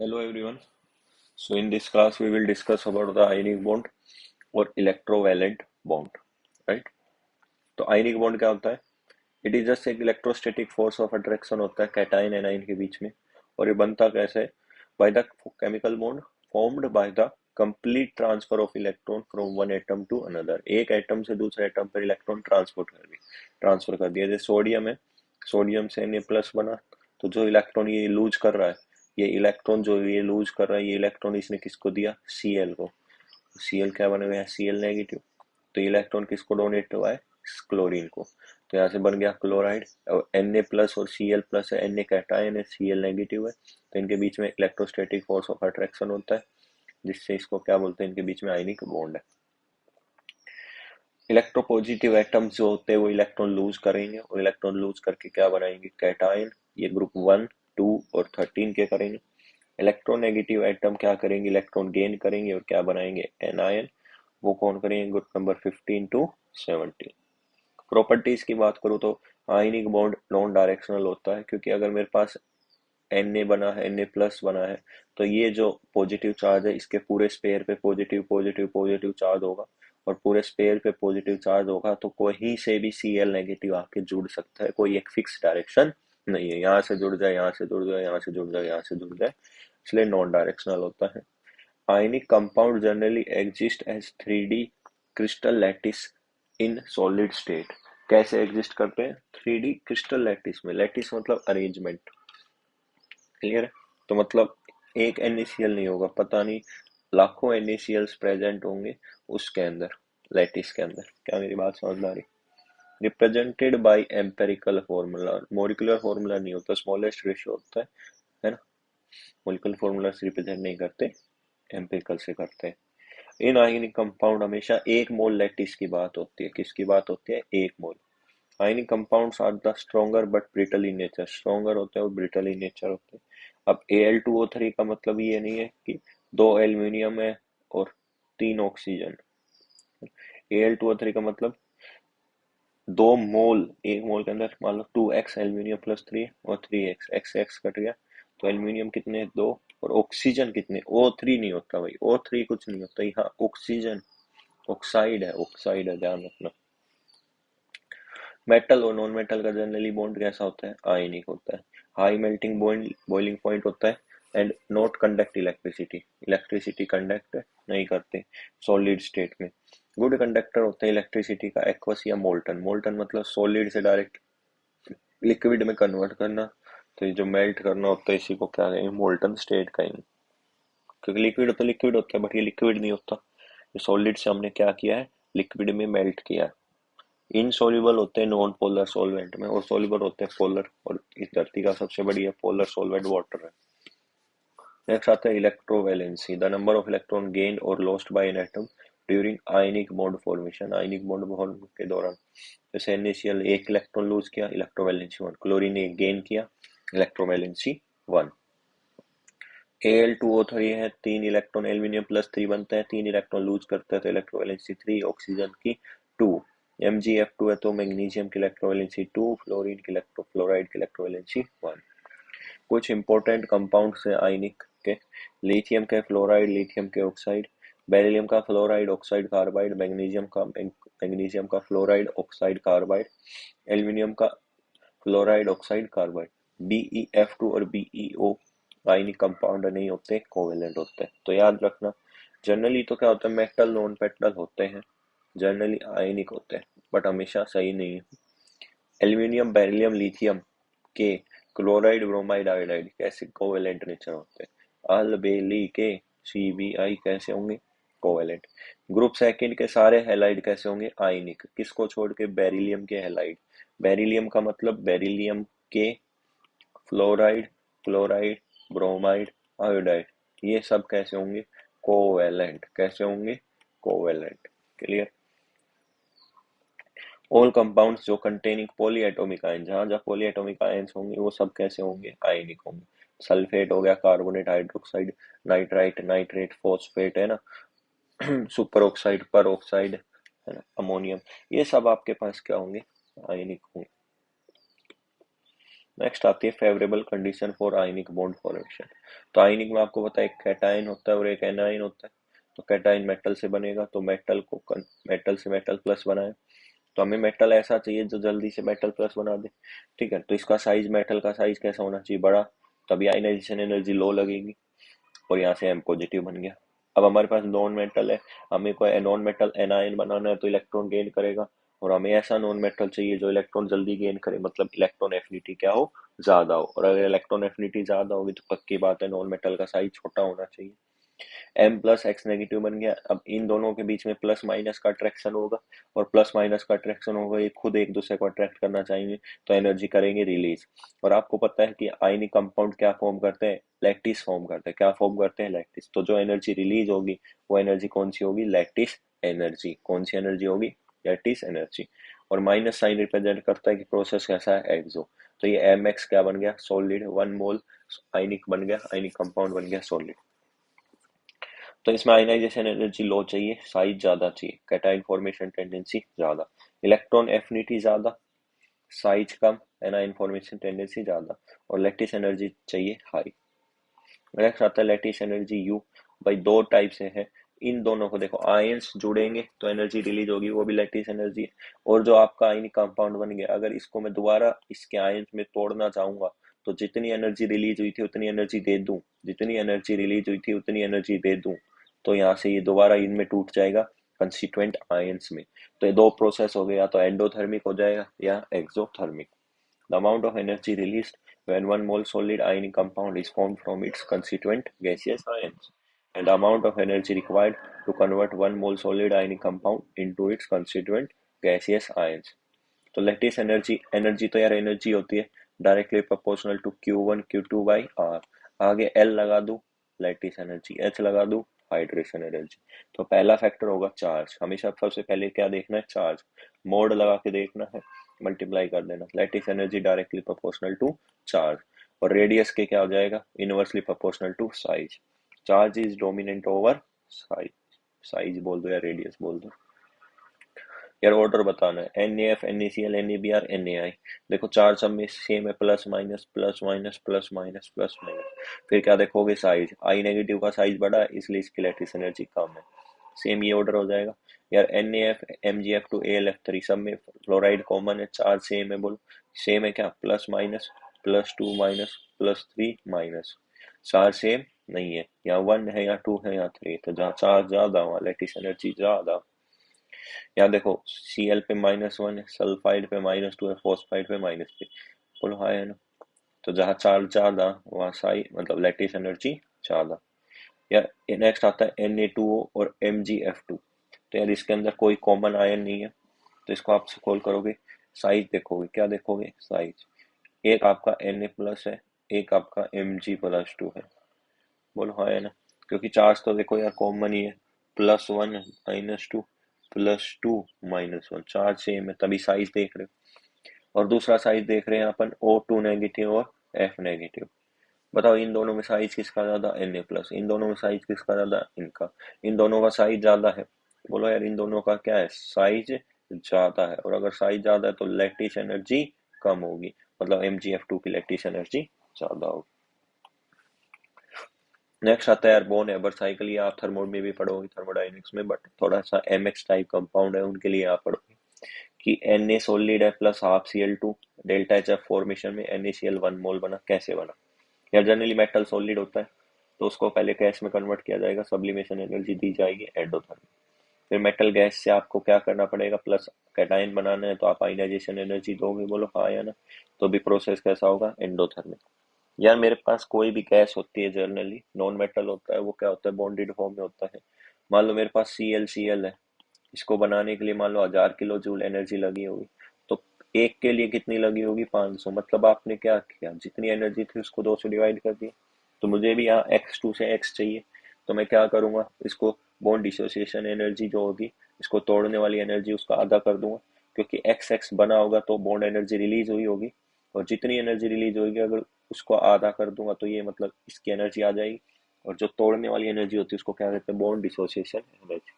Hello everyone. So in this class we will discuss about the ionic bond और electrovalent bond, right. तो ionic bond क्या होता है? It is just एक electrostatic force of attraction होता है cation anion के बीच में। और ये बनता कैसे है? By the chemical bond formed by the complete transfer of electron from one atom to another. एक एटम से दूसरे एटम पर इलेक्ट्रॉन ट्रांसफर कर दिया। जैसे सोडियम है, सोडियम से Na प्लस बना, तो जो इलेक्ट्रॉन ये लूज कर रहा है, ये इलेक्ट्रॉन जो ये लूज कर रहा है, ये इलेक्ट्रॉन इसने किसको दिया? Cl को। Cl क्या बने हुए हैं? Cl negative. तो इलेक्ट्रॉन किसको डोनेट हुआ है? क्लोरीन को। तो यहाँ से बन गया क्लोराइड। और Na प्लस और Cl प्लस है, Na कैटायन है, Cl नेगेटिव है, तो इनके बीच में इलेक्ट्रोस्टैटिक फोर्स ऑफ अट्रैक्शन होता है, जिससे इसको क्या बोलते हैं? इनके बीच में आयनिक बॉन्ड है। इलेक्ट्रोपॉजिटिव एटम्स जो होते हैं वो इलेक्ट्रॉन लूज करेंगे, और इलेक्ट्रॉन लूज करके क्या बनाएंगे? कैटायन। ये ग्रुप 1, 2 और 13 के करेंगे। इलेक्ट्रोनेगेटिव एटम क्या करेंगे? इलेक्ट्रॉन गेन करेंगे और क्या बनाएंगे? एनायन। वो कौन करेंगे? Group number 15 to 17। प्रॉपर्टीज की बात करूँ तो आयनिक बॉन्ड नॉन डायरेक्शनल होता है, क्योंकि अगर मेरे पास Na बना है, Na प्लस बना है, तो ये जो पॉजिटिव चार्ज है इसके पूरे स्पेयर पे पॉजिटिव पॉजिटिव पॉजिटिव चार्ज होगा, और पूरे स्पेयर पे पॉजिटिव चार्ज होगा तो कहीं से भी Cl नेगेटिव आके जुड़ सकता है। कोई एक फिक्स डायरेक्शन नहीं है, यहाँ से जुड़ जाए, यहाँ से जुड़ जाए, यहाँ से जुड़ जाए, यहाँ से जुड़ जाए, इसलिए नॉन डायरेक्शनल होता है। Ionic compound generally exist as 3D crystal lattice in solid state. कैसे एग्जिस्ट करते हैं? 3D क्रिस्टल लैटिस में। लैटिस मतलब अरेंजमेंट, क्लियर है? तो मतलब एक NaCl नहीं होगा, पता नहीं लाखों NaCls प्रेजेंट होंगे उसके अंदर, लैटिस के अंदर। क्या मेरी बात समझ में आ रही? Represented by empirical formula. Molecular formula नहीं होता, स्मॉलेस्ट रेशियो होता है ना। मॉलिक्यूलर फॉर्मूला से रिप्रेजेंट नहीं करते, एम्पेरिकल से करते हैं। इन आयनिक कंपाउंड हमेशा एक मोल लैटिस की बात होती है। किसकी बात होती है? एक mole. Ionic compounds are the stronger but brittle in nature. Stronger होते हैं और ब्रिटल इन नेचर होते हैं। अब Al2O3 का मतलब ये नहीं है कि दो एल्यूमिनियम है और तीन ऑक्सीजन। Al2O3 का मतलब दो मोल, एक मोल के अंदर मान लो 2x एल्यूमिनियम प्लस 3 और 3x, एक्स एक्स कट गया, तो एल्यूमिनियम कितने? दो। और ऑक्सीजन कितने? O3 नहीं होता भाई, O3 कुछ नहीं होता यहाँ, ऑक्सीजन ऑक्साइड है, ऑक्साइड है, ध्यान रखना। मेटल और नॉन मेटल का जनरली बॉन्ड कैसा होता है? आयनिक होता है। हाई मेल्टिंग बॉइंट बॉइलिंग पॉइंट होता है, and not conduct electricity. Electricity conduct नहीं करते सॉलिड स्टेट में। गुड कंडक्टर होते हैं इलेक्ट्रिसिटी का एक्वस या मोल्टन। मोल्टन मतलब सॉलिड से डायरेक्ट लिक्विड में कन्वर्ट करना। तो ये जो मेल्ट करना होता है इसी को क्या कहेंगे? मोल्टन स्टेट कहेंगे। क्योंकि लिक्विड तो लिक्विड होता है, बट ये लिक्विड नहीं होता, ये सॉलिड से हमने क्या किया है? लिक्विड में मेल्ट किया है। इनसॉल्युबल होते हैं नॉन पोलर सॉल्वेंट में, और सॉल्युबल होते हैं पोलर, और इस धरती का सबसे बढ़िया पोलर सॉल्वेंट वाटर है। नेक्स्ट आता है electrovalency, the number of electron gained और lost by an atom during ionic bond formation. Ionic bond form के दौरान जैसे NaCl एक इलेक्ट्रॉन लूज किया, इलेक्ट्रोवैलेंसी 1। क्लोरीन ने एक गेन किया, इलेक्ट्रोवैलेंसी 1। Al2O3 है, तीन इलेक्ट्रॉन एल्यूमिनियम प्लस 3 बनते हैं, तीन इलेक्ट्रॉन लूज करते हैं तो इलेक्ट्रोवैलेंसी 3। ऑक्सीजन की 2। MgF2 है तो मैग्नीशियम की इलेक्ट्रोवैलेंसी 2, फ्लोरीन की फ्लोराइड की इलेक्ट्रोवैलेंसी 1। कुछ इंपॉर्टेंट कंपाउंड्स है आयनिक के। लिथियम के फ्लोराइड, लिथियम के ऑक्साइड, बेरिलियम का फ्लोराइड ऑक्साइड कार्बाइड, मैग्नीशियम का फ्लोराइड ऑक्साइड कार्बाइड, एल्यूमिनियम का फ्लोराइड ऑक्साइड कार्बाइड। BeF2 और BeO आयनिक कंपाउंड नहीं होते, कोवेलेंट होते हैं। तो याद रखना, जनरली तो क्या होता है? मेटल नॉन मेटल होते हैं, जनरली आयनिक होते हैं, बट हमेशा सही नहीं है। एल्यूमिनियम, बेरिलियम, लिथियम के क्लोराइड, ब्रोमाइड, आयोडाइड कैसे कोवेलेंट नेचर होते हैं? अल्बेली के CBI कैसे होंगे? कोवेलेंट। ग्रुप सेकंड के सारे हैलाइड कैसे होंगे? आयनिक। किसको छोड़ के? बेरिलियम के हैलाइड। बेरिलियम का मतलब बेरिलियम के फ्लोराइड, क्लोराइड, ब्रोमाइड, आयोडाइड, ये सब कैसे होंगे? कोवेलेंट। कैसे होंगे? कोवेलेंट। क्लियर? ऑल कंपाउंड्स जो कंटेनिंग पॉली एटॉमिक आयन, जहां जहां पॉली एटॉमिक आयन्स होंगे वो सब कैसे होंगे? आयनिक होंगे। सल्फेट हो गया, carbonate, hydroxide, nitrite, nitrate, phosphate, है ना, सुपर ऑक्साइड, पर ऑक्साइड, है ना, अमोनियम, ये सब आपके पास क्या होंगे? आयनिक होंगे। नेक्स्ट आती है favourable condition for ionic bond formation. तो आयनिक में आपको पता है एक कैटायन होता है और एक एनायन होता है। तो कैटायन मेटल से बनेगा, तो मेटल से मेटल प्लस बनाए, तो हमें मेटल ऐसा चाहिए जो जल्दी से मेटल प्लस बना दे। ठीक है, तो इसका साइज, मेटल का साइज कैसा होना चाहिए, बड़ा, तभी आयनाइजेशन एनर्जी लो लगेगी, और यहाँ से एम पॉजिटिव बन गया। अब हमारे पास नॉन मेटल है, हमें कोई नॉन मेटल एनायन बनाना है तो इलेक्ट्रॉन गेन करेगा, और हमें ऐसा नॉन मेटल चाहिए जो इलेक्ट्रॉन जल्दी गेन करे, मतलब इलेक्ट्रॉन एफिनिटी क्या हो, ज्यादा हो। और अगर इलेक्ट्रॉन एफिनिटी ज्यादा होगी तो पक्की बात है नॉन मेटल का साइज छोटा होना चाहिए। एम प्लस एक्स नेगेटिव बन गया। अब इन दोनों के बीच में प्लस माइनस का अट्रैक्शन होगा, और प्लस माइनस का अट्रैक्शन होगा, ये खुद एक दूसरे को अट्रैक्ट करना चाहेंगे, तो एनर्जी करेंगे रिलीज। और आपको पता है कि आयनिक कंपाउंड क्या फॉर्म करते हैं, लैटिस फॉर्म करते हैं। क्या फॉर्म करते हैं, लैटिस। तो जो एनर्जी रिलीज होगी वो एनर्जी कौन सी होगी, लैटिस एनर्जी। कौन सी एनर्जी होगी, लैटिस एनर्जी। और माइनस साइन रिप्रेजेंट करता है कि प्रोसेस कैसा है, एक्सो। तो ये एम एक्स क्या बन गया, सॉलिड, 1 मोल आयनिक बन गया, आयनिक कंपाउंड बन गया सॉलिड। तो इसमें आयनाइजेशन एनर्जी लो चाहिए, साइज ज्यादा चाहिए, कैटाइन फॉर्मेशन टेंडेंसी ज्यादा, इलेक्ट्रॉन एफिनिटी ज्यादा, साइज कम, एनाइन फॉर्मेशन टेंडेंसी ज्यादा, और लैटिस एनर्जी चाहिए हाई। नेक्स्ट आता है लैटिस एनर्जी यू। भाई दो टाइप से है, इन दोनों को देखो, आयंस जुड़ेंगे तो एनर्जी रिलीज होगी, वो भी लैटिस एनर्जी है। और जो आपका आयनिक कंपाउंड बन गया, अगर इसको मैं दोबारा इसके आयंस में तोड़ना चाहूंगा, तो जितनी एनर्जी रिलीज हुई थी उतनी एनर्जी दे दूं, जितनी एनर्जी रिलीज हुई थी उतनी एनर्जी दे दूं, तो यहाँ से ये दोबारा इनमें टूट जाएगा कंस्टिट्यूएंट आयंस में। तो ये दो प्रोसेस हो गए, या तो एंडोथर्मिक हो जाएगा या exothermic. The amount of energy released when 1 mole solid ionic compound is formed from its constituent gaseous ions, and the amount of energy required to convert 1 mole solid ionic compound into its constituent gaseous ions। तो lattice energy, energy तो यार energy होती है, directly proportional to Q1 Q2 by R. आगे L लगा दूं, lattice energy, H लगा दूं, हाइड्रेशन एनर्जी। तो पहला फैक्टर होगा चार्ज, हमेशा सबसे पहले क्या देखना है, चार्ज। मोड लगा के देखना है, मल्टीप्लाई कर देना, lattice energy directly proportional to charge. और रेडियस के क्या हो जाएगा, inversely proportional to size. Charge is dominant over size, size बोल दो या रेडियस बोल दो। यार ऑर्डर बताना है, NaF NaCl NaBr NaI। देखो चार सब में सेम है, plus minus plus minus plus minus plus minus. फिर क्या देखोगे, साइज, आई नेगेटिव का साइज बड़ा है इसलिए इसकी लैटिस एनर्जी कम है। सेम ये ऑर्डर हो जाएगा। यार NaF MgF2 AlF3 सब में फ्लोराइड कॉमन है, चार सेम है, बोलो सेम है क्या, प्लस माइनस +2 माइनस +3 माइनस, चार सेम नहीं है, यहाँ 1 है या 2 है या 3, तो जहाँ चार ज्यादा वहाँ लैटिस एनर्जी ज्यादा। यहाँ देखो Cl पे -1 है, सल्फाइड पे -2 है, फॉस्फाइड पे -3, बोलो हाँ है ना। तो जहाँ चार्ज ज्यादा वहाँ साई मतलब लैटिस एनर्जी ज्यादा। यार नेक्स्ट आता है Na2O और MgF2। तो यार इसके अंदर कोई कॉमन आयन नहीं है, तो इसको आप कॉल करोगे, साइज देखोगे, क्या देखोगे, साइज। एक आपका Na प्लस है, एक आपका Mg+2 है, बोलो हाँ है ना। क्योंकि चार्ज तो देखो यार कॉमन ही है, +1 -2 +2 -1, चार्ज सेम है, तभी साइज देख रहे हो। और दूसरा साइज देख रहे हैं अपन O2 नेगेटिव और F नेगेटिव। बताओ इन दोनों में साइज किसका ज्यादा, Na+। इन दोनों में साइज किसका ज्यादा, इनका। इन दोनों का साइज ज्यादा है, बोलो यार इन दोनों का क्या है, साइज ज्यादा है। और अगर साइज ज्यादा है तो लैटिस एनर्जी कम होगी, मतलब MgF2 की लैटिस एनर्जी ज्यादा होगी। नेक्स्ट आता है यार बोन एबर साइकिल, ये आप थर्मो में भी पढ़ोगे, थर्मोडायनेमिक्स में, बट थोड़ा सा MX टाइप कंपाउंड है उनके लिए आप पढ़ोगे कि Na सोलिड है plus half Cl2, delta HF formation में NaCl 1 मोल बना, कैसे बना। यार जनरली मेटल सॉलिड होता है तो उसको पहले गैस में कन्वर्ट किया जाएगा, सब्लिमेशन एनर्जी दी जाएगी एंडोथर्मिक। फिर मेटल गैस से आपको क्या करना पड़ेगा, प्लस कैटायन बनाना है तो आप आयनाइजेशन एनर्जी दोगे, बोलो हाँ या ना। तो भी प्रोसेस कैसा होगा, एंडोथर्मिक। यार मेरे पास कोई भी गैस होती है, जनरली नॉन मेटल होता है, वो क्या होता है, बॉन्डेड फॉर्म में होता है। मान लो मेरे पास ClCl है, इसको बनाने के लिए मान लो 1000 किलो जूल एनर्जी लगी होगी, तो एक के लिए कितनी लगी होगी, 500। मतलब आपने क्या किया, जितनी एनर्जी थी उसको 2 से डिवाइड कर दिया। तो मुझे भी यहाँ x2 से x चाहिए, तो मैं क्या करूंगा, इसको बॉन्ड डिसोसिएशन एनर्जी जो होगी, इसको तोड़ने वाली एनर्जी उसका आधा कर दूंगा, क्योंकि x बना होगा तो बॉन्ड एनर्जी रिलीज हुई होगी, और जितनी एनर्जी रिलीज होगी अगर उसको आधा कर दूंगा तो ये मतलब इसकी एनर्जी आ जाएगी। और जो तोड़ने वाली एनर्जी होती है उसको क्या कहते हैं, बॉन्ड डिसोसिएशन एनर्जी।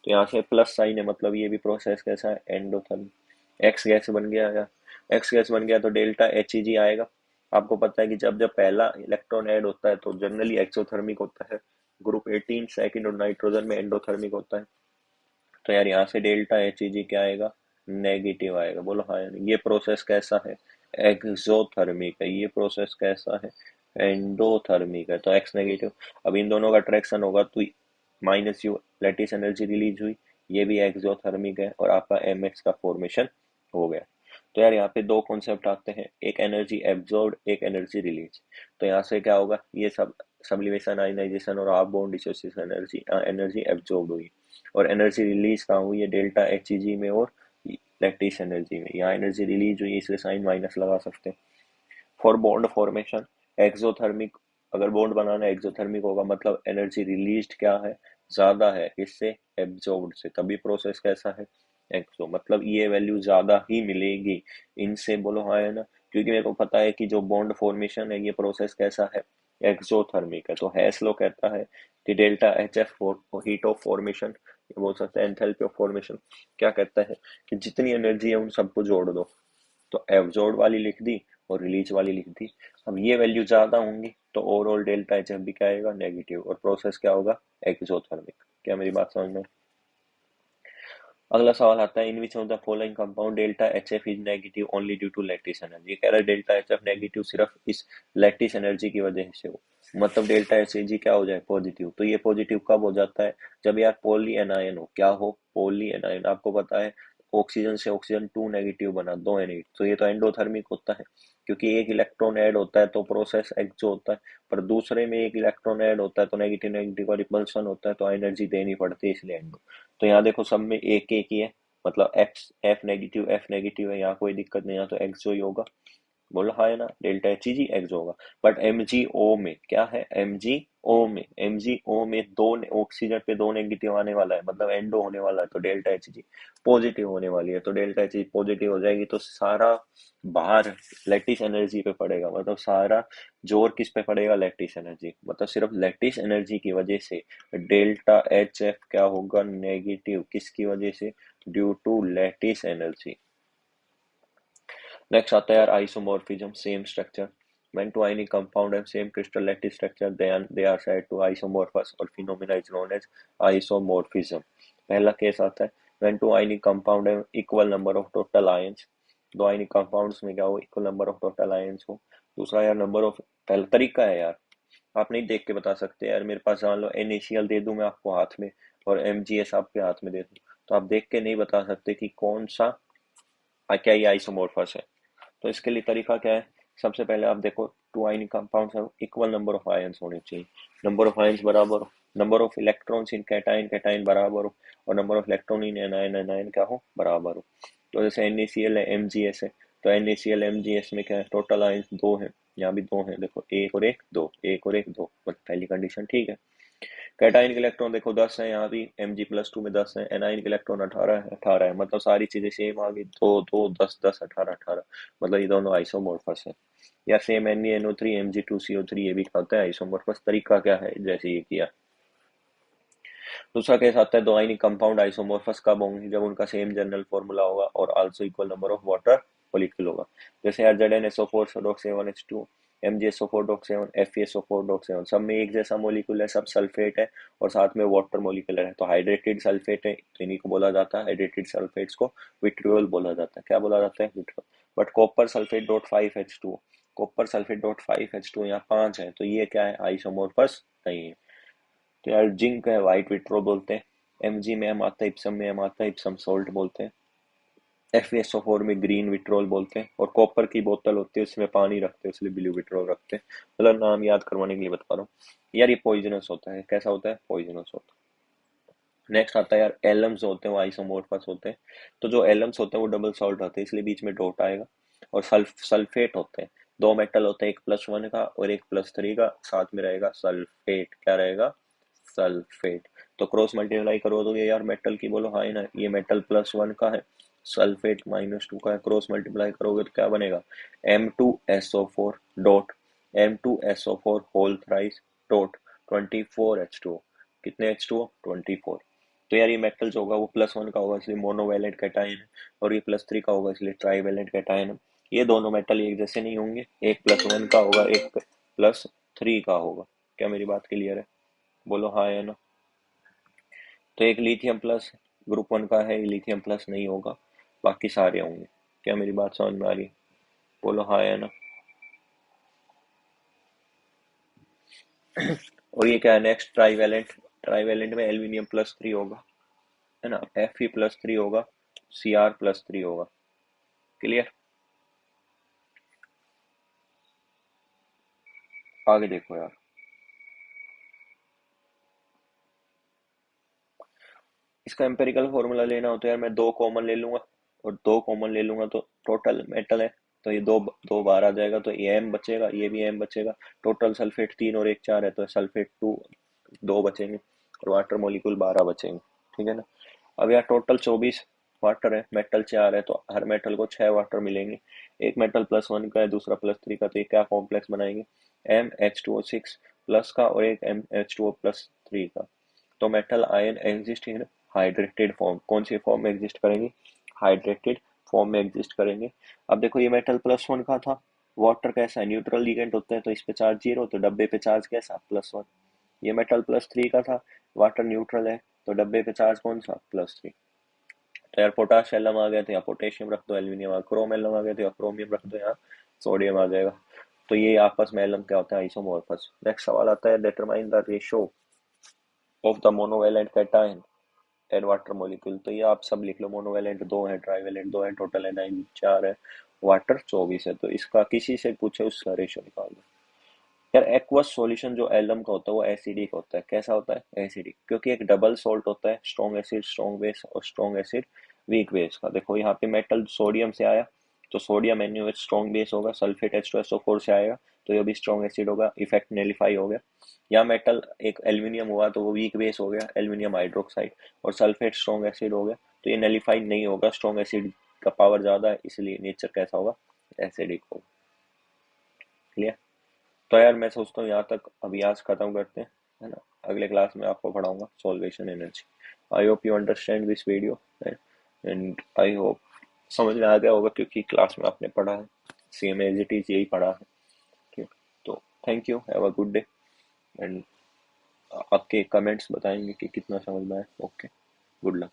तो यहाँ से प्लस साइन है, मतलब ये भी प्रोसेस कैसा है, एंडोथर्मिक। एक्स गैस बन गया या एक्स गैस बन गया तो डेल्टा Heg आएगा, आपको पता है कि जब जब पहला इलेक्ट्रॉन ऐड होता है तो जनरली एक्सोथर्मिक होता है, ग्रुप 18 सेकंड और नाइट्रोजन में एंडोथर्मिक होता है। तो यार यहाँ से डेल्टा एच जी क्या आएगा, नेगेटिव आएगा। बोलो हाँ यार, ये प्रोसेस कैसा है, एक्सोथर्मिक है। ये प्रोसेस कैसा है, एंडोथर्मिक है। तो एक्स नेगेटिव। अब इन दोनों का अट्रैक्शन होगा तो minus you lattice energy release हुई, ये भी एक्सोथर्मिक है और आपका एम एक्स का फॉर्मेशन हो गया। तो यार यहाँ पे दो कॉन्सेप्ट आते हैं, एक एनर्जी एब्जॉर्ब, एक एनर्जी रिलीज। तो यहाँ से क्या होगा, ये सब सब्लिमेशन आयनाइजेशन और half bond dissociation energy energy absorb हुई और एनर्जी रिलीज कहाँ हुई है, डेल्टा एच जी में और लैटिस एनर्जी में। यहाँ एनर्जी रिलीज हुई इसलिए साइन माइनस लगा सकते हैं। फॉर बॉन्ड फॉर्मेशन एक्सोथर्मिक, अगर बॉन्ड बनाना एक्सोथर्मिक होगा मतलब एनर्जी रिलीज्ड क्या है, ज्यादा है इससे, एब्जॉर्ब्ड से, तभी प्रोसेस कैसा है, एक्सो। मतलब ये वैल्यू ज्यादा ही मिलेगी इनसे। बोलो हाँ है ना, क्योंकि मेरे को पता है कि जो बॉन्ड फॉर्मेशन है ये प्रोसेस कैसा है, एक्सोथर्मिक है। तो हैस लॉ कहता है कि delta H F heat of formation, ये बोल सकते हैं एंथैल्पी ऑफ फॉर्मेशन, क्या कहता है कि जितनी एनर्जी है उन सबको जोड़ दो। तो एब्जॉर्ब वाली लिख दी और रिलीज वाली लिख दी। अब ये वैल्यू ज्यादा होंगी तो ओवरऑल डेल्टा एच एफ भी क्या आएगा, नेगेटिव, और प्रोसेस क्या होगा, एक्सोथर्मिक। क्या मेरी बात समझ में? अगला सवाल आता है, in which of the following compound delta H F is negative only due to lattice energy. कह रहा है डेल्टा एच एफ नेगेटिव सिर्फ इस लैटिस एनर्जी की वजह से हो, मतलब डेल्टा एच जी क्या हो जाए, पॉजिटिव। तो ये पॉजिटिव कब हो जाता है, जब यार पोली एनायन हो। क्या हो, पोली एनायन। आपको पता है ऑक्सीजन से ऑक्सीजन टू नेगेटिव बना, दो एनिट, तो ये तो एंडोथर्मिक होता है, क्योंकि एक इलेक्ट्रॉन ऐड होता है तो प्रोसेस एक्सो होता है। पर दूसरे में एक इलेक्ट्रॉन ऐड होता है तो नेगेटिव नेगेटिव का रिपल्सन होता है, तो एनर्जी देनी पड़ती है, इसलिए एंडो। तो यहाँ देखो सब में एक ही है, मतलब एफ नेगेटिव है, यहाँ कोई दिक्कत नहीं, यहाँ तो एक्सो ही होगा। बोलो हाँ है ना, डेल्टा एच जी एक्स होगा। बट एम जी ओ में क्या है, एम जी ओ में दो ऑक्सीजन पे दो नेगेटिव आने वाला है, मतलब एंडो होने वाला है, तो डेल्टा एच जी पॉजिटिव होने वाली है। तो डेल्टा एच जी पॉजिटिव हो जाएगी तो सारा बाहर लैटिस एनर्जी पे पड़ेगा, मतलब सारा जोर किस पे पड़ेगा, लैटिस एनर्जी। मतलब सिर्फ लैटिस एनर्जी की वजह से डेल्टा एच एफ क्या होगा, नेगेटिव। किसकी वजह से, due to lattice energy. Next आता है यार isomorphism, same structure. When two ionic compound have same crystal lattice structure, then they are said to isomorphous और phenomena is known as isomorphism। पहला केस आता है when two ionic compound have equal number of total ions, दो ionic compounds में क्या हो, equal number of total ions हो। दूसरा यार नंबर ऑफ, पहला तरीका है यार, आप नहीं देख के बता सकते यार, मेरे पास मान लो NaCl दे दूं मैं आपको हाथ में और MgS आपके हाथ में दे दूं, तो आप देख के नहीं बता सकते कि कौन सा क्या ये आइसोमोर्फस है। तो इसके लिए तरीका क्या है, सबसे पहले आप देखो टू आयनिक कंपाउंड्स है, इक्वल नंबर ऑफ आयंस होने चाहिए, नंबर ऑफ आयंस बराबर हो, number of electrons in cation cation बराबर हो, और number of electron in anion anion क्या हो, बराबर हो। तो जैसे NaCl है, MgS है, तो NaCl MgS में क्या है, टोटल आयंस दो है, यहाँ भी दो है, देखो एक और एक दो, एक और एक दो, बस पहली कंडीशन ठीक है। कैटाइन के इलेक्ट्रॉन देखो 10 है, यहाँ भी Mg+2 में 10 है, एनाइन के इलेक्ट्रॉन 18 है, 18 है, मतलब सारी चीजें सेम आ गई, दो दो 10 10 18 18, मतलब ये दोनों आइसोमोर्फस है। या सेम NeNO3 Mg2CO3, ये भी होता है आइसोमोर्फस। तरीका क्या है, जैसे ये किया। दूसरा केस आता है दो आयनिक कंपाउंड आइसोमोर्फस कब होंगे, जब उनका सेम जनरल फॉर्मूला होगा और also equal number of water molecule होगा। जैसे यार ZnSO4 H2O, MgSO4 FeSO4 सब में एक जैसा मॉलिक्यूल है, सब सल्फेट है और साथ में वाटर मॉलिक्यूल है, तो हाइड्रेटेड सल्फेट है, तो इन्हीं को बोला जाता है, हाइड्रेटेड सल्फेट्स को विट्रियोल बोला जाता है। क्या बोला जाता है, vitriol. But copper sulphate dot 5H2O, copper sulphate dot 5H2O यहाँ 5 है, तो ये क्या है, आइसोमोर्फस नहीं है। तो यार जिंक है, व्हाइट विट्रो बोलते हैं, Mg में हम आता है, इप्सम में हम आता है, इप्सम सॉल्ट बोलते हैं, FeSO4 में ग्रीन विट्रोल बोलते हैं, और कॉपर की बोतल होती है उसमें पानी रखते हैं इसलिए ब्लू विट्रोल रखते हैं। मतलब नाम याद करवाने के लिए बता रहा हूँ यार, ये पॉइजनस होता है। कैसा होता है, पॉइजनस होता है। नेक्स्ट आता है यार एलम्स होते हैं, वो आइसोमोर्फस होते हैं। तो जो एलम्स होते हैं वो डबल सॉल्ट होते हैं, इसलिए बीच में डॉट आएगा। और सल्फेट होते हैं, दो मेटल होते हैं, एक +1 का और एक +3 का, साथ में रहेगा सल्फेट, क्या रहेगा, सल्फेट। तो क्रॉस मल्टीप्लाई करो तो ये यार मेटल की, बोलो हाँ ना, ये मेटल +1 का है, सल्फेट -2 का है, क्रॉस मल्टीप्लाई करोगे तो क्या बनेगा, M2SO4 dot M2SO4 whole thrice dot 24H2O। कितने H2O, 24। तो यार ये मेटल जो होगा वो +1 का होगा इसलिए मोनोवैलेंट कैटायन है, और ये +3 का होगा इसलिए ट्राईवैलेंट कैटायन है। ये दोनों मेटल एक जैसे नहीं होंगे, एक +1 का होगा, एक +3 का होगा। क्या मेरी बात क्लियर है? बोलो हाँ या ना। तो एक लिथियम प्लस ग्रुप 1 का है, लिथियम प्लस नहीं होगा, बाकी सारे होंगे। क्या मेरी बात समझ में आ रही है? बोलो हाँ या ना। और ये क्या है नेक्स्ट, ट्राईवैलेंट। ट्राईवैलेंट में एल्यूमिनियम +3 होगा, है ना, Fe+3 होगा, Cr+3 होगा। क्लियर? आगे देखो यार, इसका एम्पेरिकल फॉर्मूला लेना हो तो यार मैं दो कॉमन ले लूंगा, और दो कॉमन ले लूंगा तो टोटल मेटल है, तो ये दो दो बार आ जाएगा, तो ये एम बचेगा, ये भी एम बचेगा। टोटल सल्फेट 3 और 1 4 है, तो सल्फेट 2 दो बचेंगे, और वाटर मोलिक्यूल 12 बचेंगे। ठीक है ना। अब यार टोटल 24 वाटर है, मेटल 4 है, तो हर मेटल को 6 वाटर मिलेंगे। एक मेटल +1 का है, दूसरा +3 का, तो ये क्या कॉम्प्लेक्स बनाएंगे, MH2O6 प्लस का और एक MH2O+3 का। तो metal ion exist in hydrated form, कौन सी फॉर्म में एग्जिस्ट करेंगे, हाइड्रेटेड फॉर्म में एग्जिस्ट करेंगे। अब देखो ये मेटल +1 का था, वाटर कैसा है, न्यूट्रल लिगेंड होता है, तो इस पे चार्ज 0, तो डब्बे पे चार्ज कैसा, +1। ये मेटल +3 का था, वाटर न्यूट्रल है, तो डब्बे पे चार्ज कौन सा, +3। तो यार पोटाश एलम आ गया, तो यहाँ पोटेशियम रख दो, एल्यूमिनियम आ, क्रोम एलम आ गया, तो यहाँ क्रोमियम रख दो, यहाँ सोडियम आ जाएगा। तो ये आपस में एलम क्या होता है, आइसोमॉर्फस। नेक्स्ट सवाल आता है, determine the ratio of the monovalent cation and water molecule. तो ये आप सब लिख लो, मोनोवेलेंट 2 है, ट्राईवेलेंट 2 है, टोटल है 9 4 है, वाटर 24 है। तो इसका किसी से पूछे उसका रेशो निकाल दो। यार एक्वस सॉल्यूशन जो एलम का होता है वो एसिडिक होता है। कैसा होता है, एसिडिक, क्योंकि एक डबल सॉल्ट होता है, स्ट्रॉन्ग एसिड स्ट्रॉन्ग बेस, और स्ट्रॉन्ग एसिड वीक बेस का। देखो यहाँ पे मेटल सोडियम से आया, तो सोडियम NaOH स्ट्रॉन्ग बेस होगा, सल्फेट H2SO4 से आएगा, तो ये भी स्ट्रॉन्ग एसिड होगा, इफेक्ट नेलिफाई हो गया। या मेटल एक एल्यूमिनियम हुआ, तो वो वीक बेस हो गया, एल्यूमिनियम हाइड्रोक्साइड, और सल्फेट स्ट्रॉन्ग एसिड हो गया, तो ये नेलिफाई नहीं होगा, स्ट्रॉन्ग एसिड का पावर ज्यादा है, इसलिए नेचर कैसा होगा, एसिडिक होगा। क्लियर? तो यार मैं सोचता हूँ यहाँ तक अभी आज खत्म करते हैं, है ना। अगले क्लास में आपको पढ़ाऊंगा solvation energy. I hope you understand this video, and I hope समझ में आ गया होगा, क्योंकि क्लास में आपने पढ़ा है, सेम एज इट इज यही पढ़ा है। ठीक है? तो thank you, have a good day, and आपके कमेंट्स बताएंगे कि कितना समझ में आया। Okay, good luck.